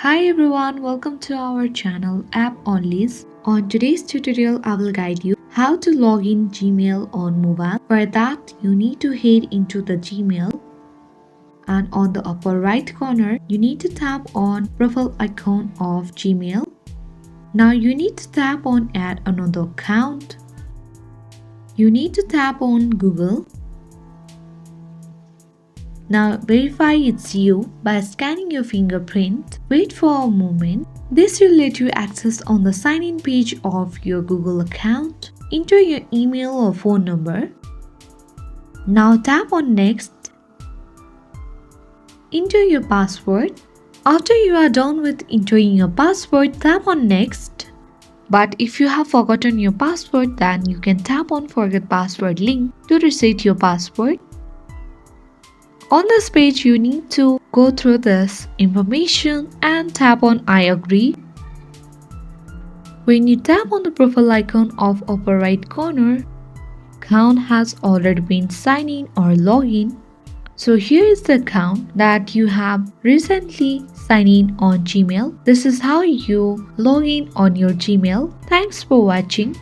Hi everyone, welcome to our channel App Onlys. On today's tutorial, I will guide you how to log in Gmail on mobile. For that, you need to head into the Gmail and on the upper right corner, you need to tap on profile icon of Gmail. Now you need to tap on add another account. You need to tap on Google. Now verify it's you by scanning your fingerprint. Wait for a moment. This will let you access on the sign-in page of your Google account. Enter your email or phone number. Now tap on next. Enter your password. After you are done with entering your password, tap on next. But if you have forgotten your password, then you can tap on forget password link to reset your password. On this page, you need to go through this information and tap on I agree. When you tap on the profile icon of upper right corner, account has already been signed in or logged in. So here is the account that you have recently signed in on Gmail. This is how you log in on your Gmail. Thanks for watching.